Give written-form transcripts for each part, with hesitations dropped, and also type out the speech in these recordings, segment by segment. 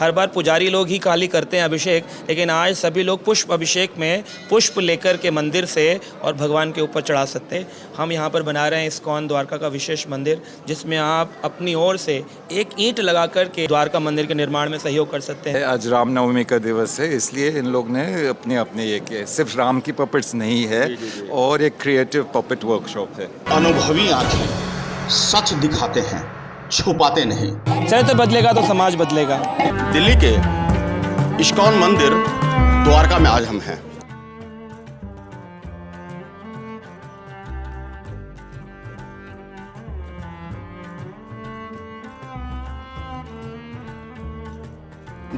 हर बार पुजारी लोग ही खाली करते हैं अभिषेक, लेकिन आज सभी लोग पुष्प अभिषेक में पुष्प लेकर के मंदिर से और भगवान के ऊपर चढ़ा सकते हैं। हम यहाँ पर बना रहे हैं इस्कॉन द्वारका का विशेष मंदिर, जिसमें आप अपनी ओर से एक ईंट लगा करके द्वारका मंदिर के निर्माण में सहयोग कर सकते हैं। आज रामनवमी का दिवस है, इसलिए इन लोग ने अपने अपने ये किए। सिर्फ राम की पपेट्स नहीं है और एक क्रिएटिव पपेट वर्कशॉप है। अनुभवी आंखें सच दिखाते हैं, छुपाते नहीं। चरित्र बदलेगा तो समाज बदलेगा। दिल्ली के इस्कॉन मंदिर द्वारका में आज हम हैं।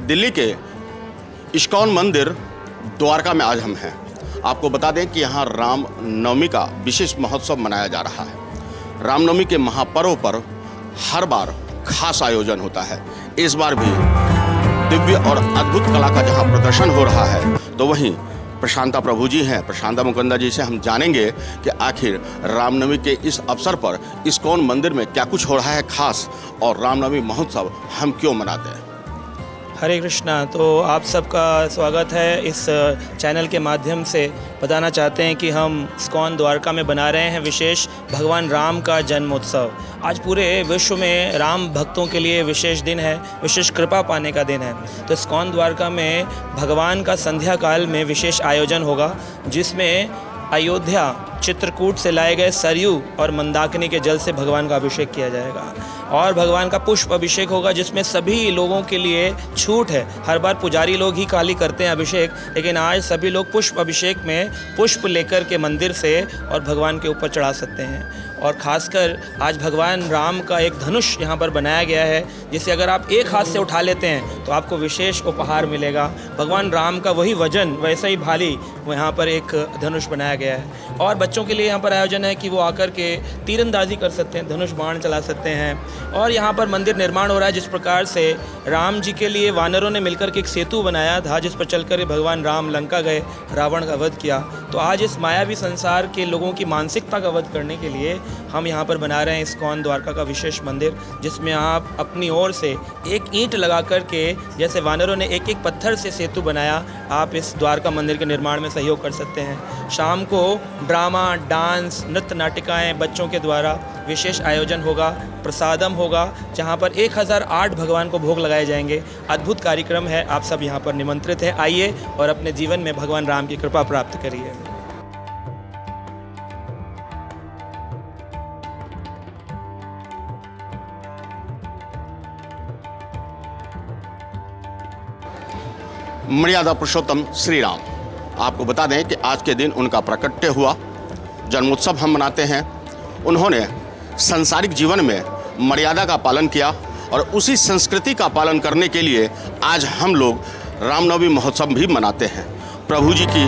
दिल्ली के इस्कॉन मंदिर द्वारका में आज हम हैं। आपको बता दें कि यहाँ राम नवमी का विशेष महोत्सव मनाया जा रहा है। रामनवमी के महापर्व पर हर बार खास आयोजन होता है। इस बार भी दिव्य और अद्भुत कला का जहाँ प्रदर्शन हो रहा है, तो वहीं प्रशांता प्रभु जी हैं। प्रशांता मुकुंदा जी से हम जानेंगे कि आखिर रामनवमी के इस अवसर पर इस्कॉन मंदिर में क्या कुछ हो रहा है खास, और रामनवमी महोत्सव हम क्यों मनाते हैं। हरे कृष्णा। तो आप सबका स्वागत है। इस चैनल के माध्यम से बताना चाहते हैं कि हम इस्कॉन द्वारका में बना रहे हैं विशेष भगवान राम का जन्मोत्सव। आज पूरे विश्व में राम भक्तों के लिए विशेष दिन है, विशेष कृपा पाने का दिन है। तो इस्कॉन द्वारका में भगवान का संध्या काल में विशेष आयोजन होगा, जिसमें अयोध्या चित्रकूट से लाए गए सरयू और मंदाकिनी के जल से भगवान का अभिषेक किया जाएगा, और भगवान का पुष्प अभिषेक होगा, जिसमें सभी लोगों के लिए छूट है। हर बार पुजारी लोग ही खाली करते हैं अभिषेक, लेकिन आज सभी लोग पुष्प अभिषेक में पुष्प लेकर के मंदिर से और भगवान के ऊपर चढ़ा सकते हैं। और ख़ासकर आज भगवान राम का एक धनुष यहाँ पर बनाया गया है, जिसे अगर आप एक हाथ से उठा लेते हैं तो आपको विशेष उपहार मिलेगा। भगवान राम का वही वजन, वैसा ही भाली यहाँ पर एक धनुष बनाया गया है। और बच्चों के लिए यहाँ पर आयोजन है कि वो आकर के तीरंदाजी कर सकते हैं, धनुष बाण चला सकते हैं। और यहाँ पर मंदिर निर्माण हो रहा है, जिस प्रकार से राम जी के लिए वानरों ने मिलकर के एक सेतु बनाया था, जिस पर चलकर भगवान राम लंका गए, रावण का वध किया। तो आज इस मायावी संसार के लोगों की मानसिकता का वध करने के लिए हम यहाँ पर बना रहे हैं इस्कॉन द्वारका का विशेष मंदिर, जिसमें आप अपनी ओर से एक ईंट लगा करके, जैसे वानरों ने एक एक पत्थर से सेतु बनाया, आप इस द्वारका मंदिर के निर्माण में सहयोग कर सकते हैं। शाम को ड्रामा, डांस, नृत्य नाटिकाएँ बच्चों के द्वारा विशेष आयोजन होगा, प्रसादम होगा, जहाँ पर 1008 भगवान को भोग लगाए जाएंगे। अद्भुत कार्यक्रम है, आप सब यहाँ पर निमंत्रित हैं। आइए और अपने जीवन में भगवान राम की कृपा प्राप्त करिए। मर्यादा पुरुषोत्तम श्री राम, आपको बता दें कि आज के दिन उनका प्रकट्य हुआ, जन्मोत्सव हम मनाते हैं। उन्होंने सांसारिक जीवन में मर्यादा का पालन किया, और उसी संस्कृति का पालन करने के लिए आज हम लोग रामनवमी महोत्सव भी मनाते हैं। प्रभु जी की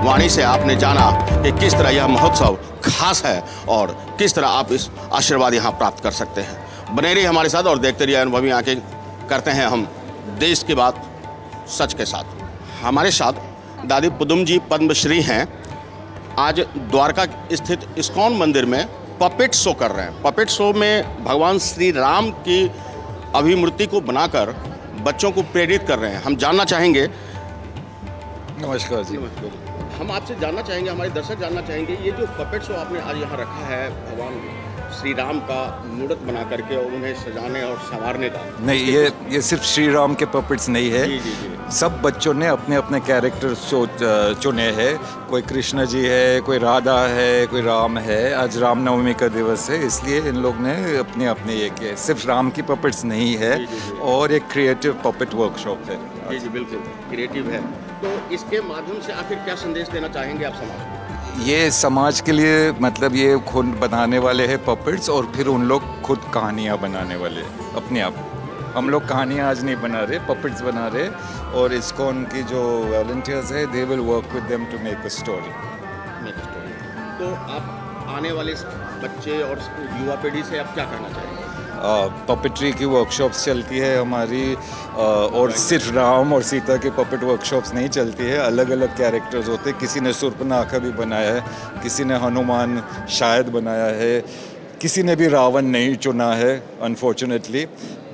वाणी से आपने जाना कि किस तरह यह महोत्सव खास है और किस तरह आप इस आशीर्वाद यहाँ प्राप्त कर सकते हैं। बने रहिए हमारे साथ और देखते रहिए अनुभवी आंखें। करते हैं हम देश की बात सच के साथ। हमारे साथ दादी पुदुम जी पद्मश्री हैं। आज द्वारका स्थित इस्कॉन मंदिर में पपेट शो कर रहे हैं। पपेट शो में भगवान श्री राम की अभिमूर्ति को बनाकर बच्चों को प्रेरित कर रहे हैं। हम जानना चाहेंगे। नमस्कार जी। हम आपसे जानना चाहेंगे, हमारे दर्शक जानना चाहेंगे, ये जो पपेट शो आपने आज यहाँ रखा है भगवान श्री राम का मूर्त बना करके और उन्हें सजाने और संवारने का, नहीं, ये सिर्फ श्री राम के पपेट्स नहीं है। जी, जी, जी। सब बच्चों ने अपने अपने कैरेक्टर चुने हैं। कोई कृष्ण जी है, कोई राधा है, कोई राम है। आज रामनवमी का दिवस है, इसलिए इन लोग ने अपने अपने ये किए। सिर्फ राम की पपेट्स नहीं है, जी, जी, जी। और एक क्रिएटिव पपेट वर्कशॉप है। जी जी, बिल्कुल क्रिएटिव है। तो इसके माध्यम से आखिर क्या संदेश देना चाहेंगे आप समाज को? ये समाज के लिए, मतलब ये खुद बनाने वाले हैं पपेट्स, और फिर उन लोग खुद कहानियाँ बनाने वाले अपने आप। हम लोग कहानियाँ आज नहीं बना रहे, पपेट्स बना रहे, और इस्कॉन की जो वॉलंटियर्स है, they will work with them to make a story. तो आप आने वाले बच्चे और युवा पीढ़ी से आप क्या करना चाहेंगे? पपेट्री की वर्कशॉप्स चलती है हमारी, और सिर्फ राम और सीता की पपेट वर्कशॉप्स नहीं चलती है। अलग अलग कैरेक्टर्स होते हैं। किसी ने शूर्पणखा भी बनाया है, किसी ने हनुमान शायद बनाया है, किसी ने भी रावण नहीं चुना है unfortunately.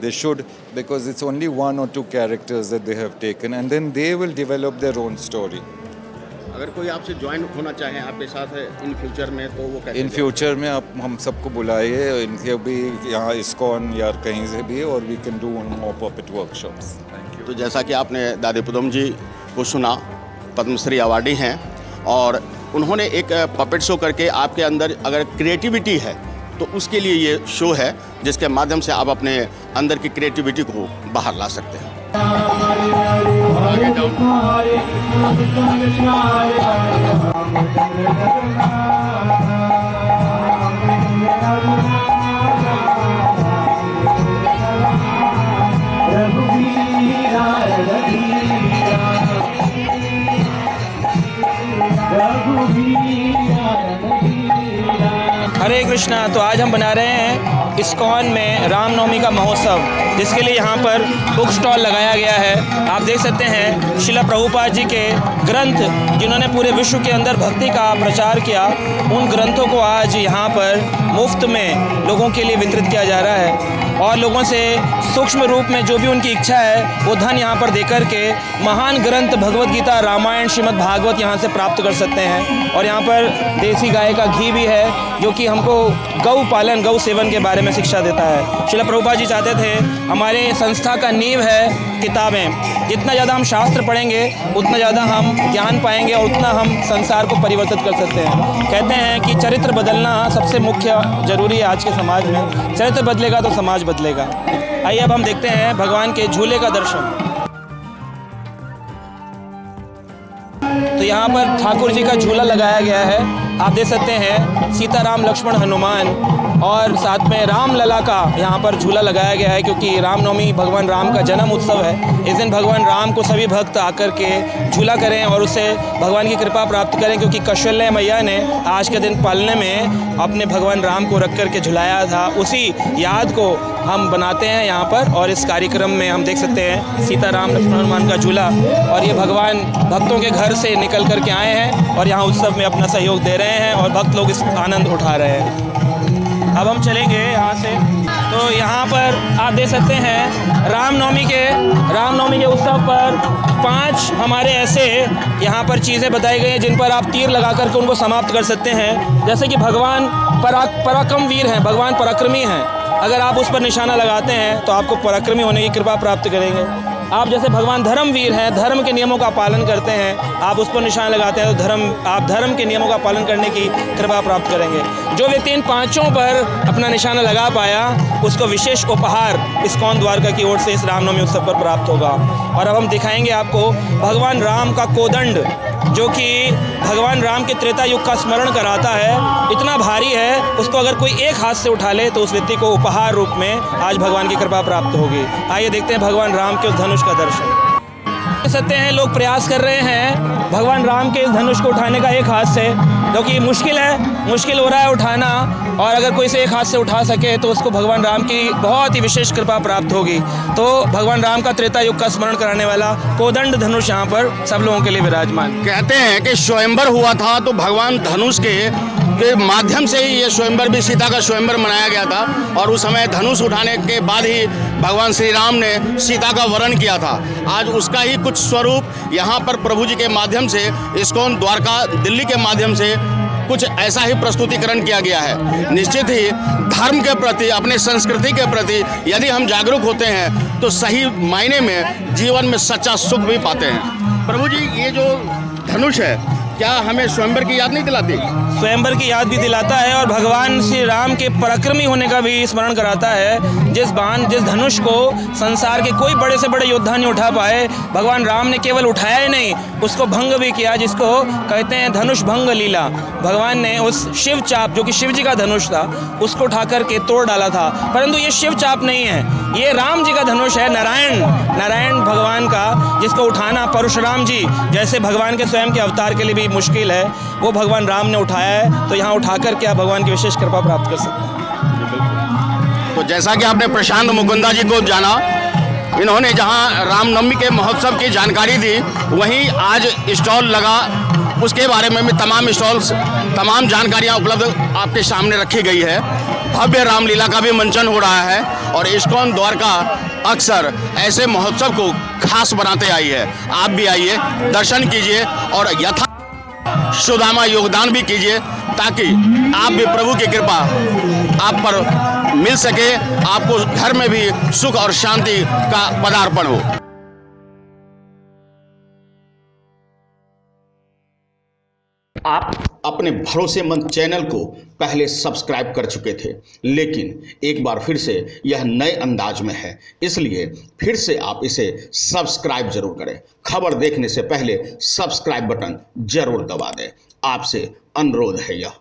They should, because it's only 1 or 2 characters that they have taken, and then they will develop their own story. अगर कोई आपसे ज्वाइन होना चाहे आपके साथ इन फ्यूचर में तो वो कैसे? इन फ्यूचर में आप हम सबको बुलाइए, इनके भी यहाँ इस्कॉन या कहीं से भी, और we can do more puppet workshops. Thank you. तो जैसा कि आपने दादी पुदम जी को सुना, पद्मश्री अवार्डी हैं और उन्होंने एक पपेट शो करके आपके अंदर अगर क्रिएटिविटी है तो उसके लिए ये शो है जिसके माध्यम से आप अपने अंदर की क्रिएटिविटी को बाहर ला सकते हैं। हरे कृष्णा। तो आज हम बना रहे हैं इस्कॉन में रामनवमी का महोत्सव, जिसके लिए यहाँ पर बुक स्टॉल लगाया गया है। आप देख सकते हैं शिला प्रभुपाद जी के ग्रंथ, जिन्होंने पूरे विश्व के अंदर भक्ति का प्रचार किया, उन ग्रंथों को आज यहाँ पर मुफ्त में लोगों के लिए वितरित किया जा रहा है। और लोगों से सूक्ष्म रूप में जो भी उनकी इच्छा है वो धन यहाँ पर देकर के महान ग्रंथ भगवत गीता, रामायण, श्रीमद् भागवत यहाँ से प्राप्त कर सकते हैं। और यहाँ पर देसी गाय का घी भी है, जो कि हमको गौ पालन, गौ सेवन के बारे में शिक्षा देता है। श्रील प्रभुपाद जी चाहते थे हमारे संस्था का नींव है किताबें। जितना ज़्यादा हम शास्त्र पढ़ेंगे उतना ज़्यादा हम ज्ञान पाएंगे और उतना हम संसार को परिवर्तित कर सकते हैं। कहते हैं कि चरित्र बदलना सबसे मुख्य ज़रूरी है आज के समाज में। चरित्र बदलेगा तो समाज बदलेगा। आइए अब हम देखते हैं भगवान के झूले का दर्शन। तो यहाँ पर ठाकुर जी का झूला लगाया गया है। आप देख सकते हैं सीताराम, लक्ष्मण, हनुमान और साथ में रामलला का यहाँ पर झूला लगाया गया है, क्योंकि रामनवमी भगवान राम का जन्म उत्सव है। इस दिन भगवान राम को सभी भक्त आकर के झूला करें और उससे भगवान की कृपा प्राप्त करें, क्योंकि कौशल्या मैया ने आज के दिन पालने में अपने भगवान राम को रख कर के झुलाया था। उसी याद को हम बनाते हैं यहाँ पर। और इस कार्यक्रम में हम देख सकते हैं सीताराम, लक्ष्मण, हनुमान का झूला, और ये भगवान भक्तों के घर से निकल कर के आए हैं और यहाँ उत्सव में अपना सहयोग दे रहे हैं और भक्त लोग इस आनंद उठा रहे हैं। अब हम चलेंगे यहाँ से। तो यहाँ पर आप देख सकते हैं रामनवमी के उत्सव पर 5 हमारे ऐसे यहाँ पर चीज़ें बताई गई हैं जिन पर आप तीर लगा करके उनको समाप्त कर सकते हैं। जैसे कि भगवान पराक्रमवीर हैं, भगवान पराक्रमी हैं। अगर आप उस पर निशाना लगाते हैं तो आपको पराक्रमी होने की कृपा प्राप्त करेंगे। आप जैसे भगवान धर्मवीर हैं, धर्म के नियमों का पालन करते हैं, आप उस पर निशान लगाते हैं तो आप धर्म के नियमों का पालन करने की कृपा प्राप्त करेंगे। जो व्यक्ति इन 5 पर अपना निशाना लगा पाया उसको विशेष उपहार इस्कॉन द्वारका की ओर से इस रामनवमी उत्सव पर प्राप्त होगा। और अब हम दिखाएंगे आपको भगवान राम का कोदंड, जो कि भगवान राम के त्रेता युग का स्मरण कराता है। इतना भारी है, उसको अगर कोई एक हाथ से उठा ले तो उस व्यक्ति को उपहार रूप में आज भगवान की कृपा प्राप्त होगी। आइए देखते हैं भगवान राम के उस धनुष का दर्शन। देख सकते हैं लोग प्रयास कर रहे हैं भगवान राम के इस धनुष को उठाने का एक हाथ से, जो कि मुश्किल हो रहा है उठाना। और अगर कोई से एक हाथ से उठा सके तो उसको भगवान राम की बहुत ही विशेष कृपा प्राप्त होगी। तो भगवान राम का त्रेता युग का स्मरण कराने वाला कोदंड धनुष यहाँ पर सब लोगों के लिए विराजमान। कहते हैं कि स्वयंवर हुआ था तो भगवान धनुष के माध्यम से ही ये स्वयंवर भी, सीता का स्वयंवर मनाया गया था। और उस समय धनुष उठाने के बाद ही भगवान श्री राम ने सीता का वरण किया था। आज उसका ही कुछ स्वरूप यहाँ पर प्रभु जी के माध्यम से, इस्कॉन द्वारका दिल्ली के माध्यम से कुछ ऐसा ही प्रस्तुतिकरण किया गया है। निश्चित ही धर्म के प्रति, अपने संस्कृति के प्रति यदि हम जागरूक होते हैं तो सही मायने में जीवन में सच्चा सुख भी पाते हैं। प्रभु जी, ये जो धनुष है क्या हमें स्वयंवर की याद नहीं दिलाती? स्वयंवर की याद भी दिलाता है और भगवान श्री राम के पराक्रमी होने का भी स्मरण कराता है। जिस धनुष को संसार के कोई बड़े से बड़े योद्धा नहीं उठा पाए, भगवान राम ने केवल उठाया ही नहीं, उसको भंग भी किया, जिसको कहते हैं धनुष भंग लीला। भगवान ने उस शिव चाप, जो कि शिव जी का धनुष था, उसको उठा करके तोड़ डाला था। परंतु ये शिव चाप नहीं है, ये राम जी का धनुष है, नारायण भगवान का, जिसको उठाना परशुराम जी जैसे भगवान के स्वयं के अवतार के लिए भी मुश्किल है, वो भगवान राम ने उठाया है। तो यहाँ उठा करके आप भगवान की विशेष कृपा प्राप्त कर सकते हैं। तो जैसा कि आपने प्रशांत मुकुंदा जी को जाना, इन्होंने जहां रामनवमी के महोत्सव की जानकारी दी, वहीं आज स्टॉल लगा, उसके बारे में भी तमाम जानकारियां उपलब्ध आपके सामने रखी गई है। भव्य रामलीला का भी मंचन हो रहा है और इस्कॉन द्वारका अक्सर ऐसे महोत्सव को खास बनाते आई है। आप भी आइए, दर्शन कीजिए और यथा सुदामा योगदान भी कीजिए, ताकि आप भी प्रभु की कृपा आप पर मिल सके, आपको घर में भी सुख और शांति का पदार्पण हो। आप अपने भरोसेमंद चैनल को पहले सब्सक्राइब कर चुके थे, लेकिन एक बार फिर से यह नए अंदाज में है, इसलिए फिर से आप इसे सब्सक्राइब जरूर करें। खबर देखने से पहले सब्सक्राइब बटन जरूर दबा दें। आपसे अनुरोध है यह।